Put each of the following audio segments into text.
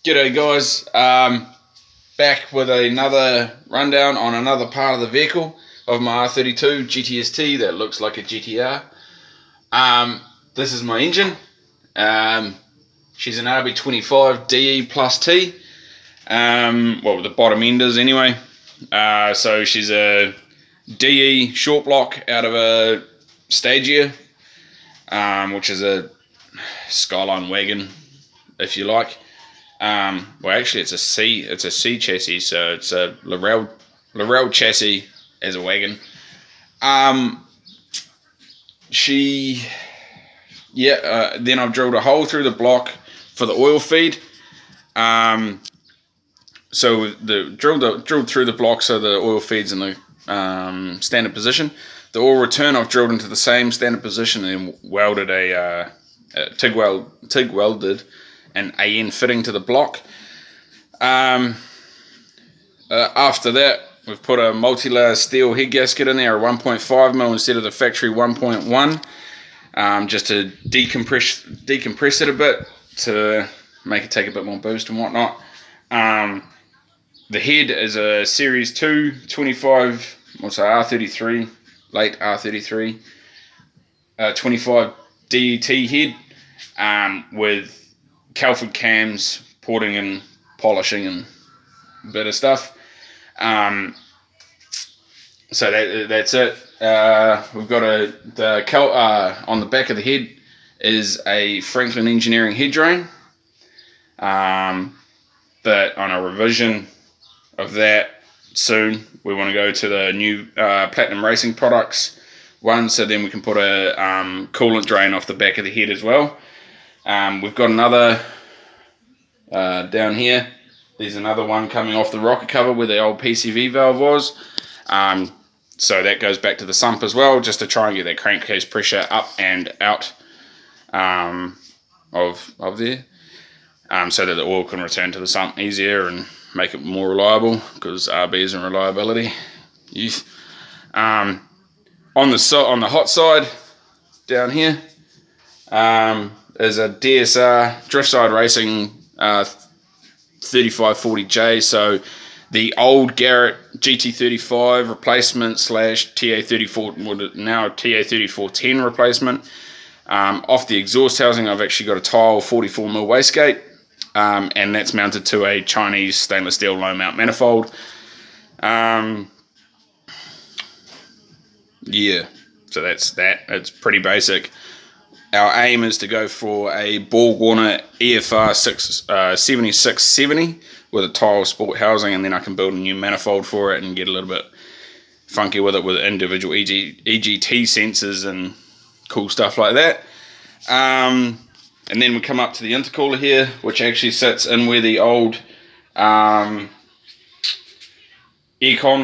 G'day guys, back with another rundown on another part of the vehicle of my R32 GTST that looks like a GTR. This is my engine. She's an rb25de+t. Well, the bottom end is anyway. So she's a DE short block out of a Stagia, which is a Skyline wagon, if you like. Well, actually, it's a C chassis, so it's a Laurel chassis as a wagon. Then I've drilled a hole through the block for the oil feed. So drilled through the block so the oil feed's in the standard position. The oil return I've drilled into the same standard position and welded TIG welded an AN fitting to the block. After that, we've put a multi-layer steel head gasket in there, a 1.5mm instead of the factory 1.1, just to decompress it a bit to make it take a bit more boost and whatnot. The head is a Series 2 25, also R33, late R33, 25 DET head, with Calford cams, porting and polishing and a bit of stuff. So that's it. We've got on the back of the head is a Franklin Engineering head drain. But on a revision of that soon, we want to go to the new Platinum Racing Products one, so then we can put a coolant drain off the back of the head as well. We've got another down here. There's another one coming off the rocker cover where the old PCV valve was. So that goes back to the sump as well, just to try and get that crankcase pressure up and out of there, so that the oil can return to the sump easier and make it more reliable, because RB isn't reliability. On the hot side down here, is a DSR Driftside Racing 3540J, so the old Garrett GT35 replacement / TA34, now TA3410 replacement. Off the exhaust housing, I've actually got a tile 44mm wastegate, and that's mounted to a Chinese stainless steel low mount manifold. Yeah, so that's that. It's pretty basic. Our aim is to go for a Borg-Warner EFR 7670 with a tile sport housing, and then I can build a new manifold for it and get a little bit funky with it with individual EGT sensors and cool stuff like that. And then we come up to the intercooler here, which actually sits in where the old Econ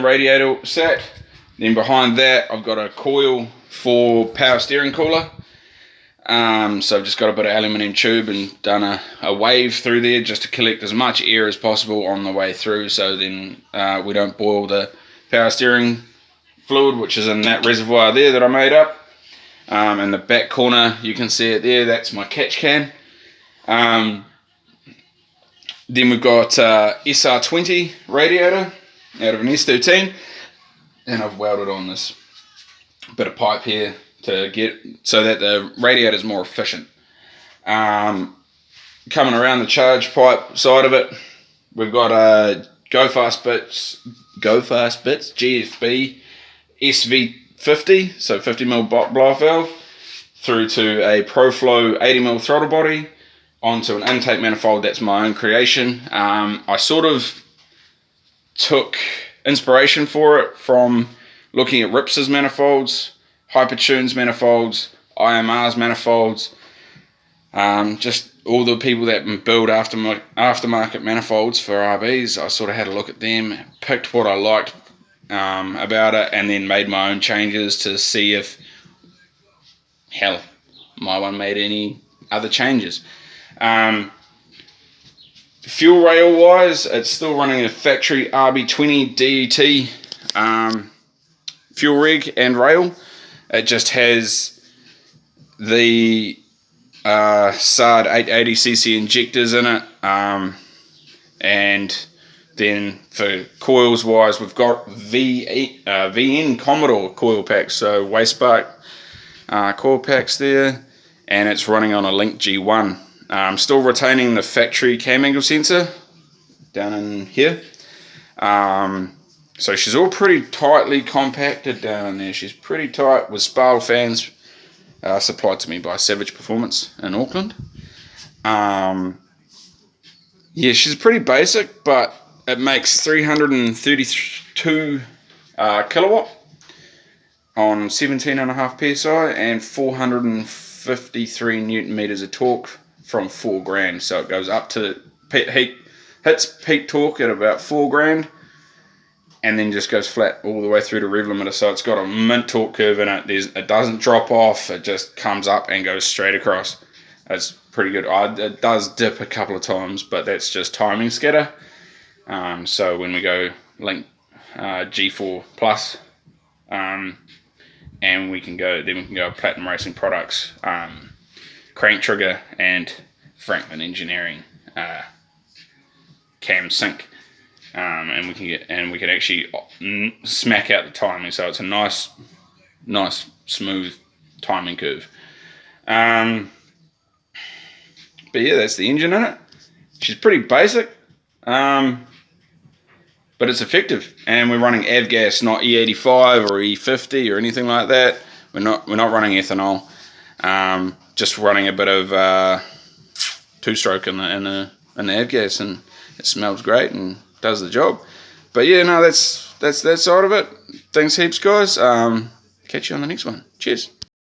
radiator sat. Then behind that, I've got a coil for power steering cooler. So I've just got a bit of aluminium tube and done a wave through there just to collect as much air as possible on the way through, so then we don't boil the power steering fluid, which is in that reservoir there that I made up. In the back corner, you can see it there, that's my catch can. Then we've got SR20 radiator out of an S13, and I've welded on this bit of pipe here to get so that the radiator is more efficient. Coming around the charge pipe side of it, we've got a Go Fast Bits GFB SV50, so 50mm blow valve, through to a ProFlow 80mm throttle body, onto an intake manifold that's my own creation. I sort of took inspiration for it from looking at Rips's manifolds, Hypertune's manifolds, IMR's manifolds, just all the people that build aftermarket manifolds for RBs. I sort of had a look at them, picked what I liked about it, and then made my own changes to see if, hell, my one made any other changes. Fuel rail wise, it's still running a factory rb20de+t fuel rig and rail. It just has the SARD 880cc injectors in it, And then for coils wise, we've got VN Commodore coil packs, so waste spark coil packs there, and it's running on a Link G1. I'm still retaining the factory cam angle sensor down in here. So she's all pretty tightly compacted down in there. She's pretty tight with spiral fans supplied to me by Savage Performance in Auckland. Yeah, she's pretty basic, but it makes 332 kilowatt on 17.5 psi and 453 newton meters of torque from 4 grand. So it goes up to hits peak torque at about 4 grand, and then just goes flat all the way through to rev limiter. So it's got a mint torque curve in it. It doesn't drop off. It just comes up and goes straight across. It's pretty good. It does dip a couple of times, but that's just timing scatter. So when we go Link G4 Plus, and we can go Platinum Racing Products, Crank Trigger, and Franklin Engineering cam sync, and we can actually smack out the timing. So it's a nice smooth timing curve. But yeah, that's the engine in it. She's pretty basic, but it's effective, and we're running avgas, not E85 or E50 or anything like that. We're not running ethanol. Just running a bit of 2-stroke in the avgas, and it smells great and does the job. But yeah, no, that's that side of it. Thanks heaps, guys. Catch you on the next one. Cheers.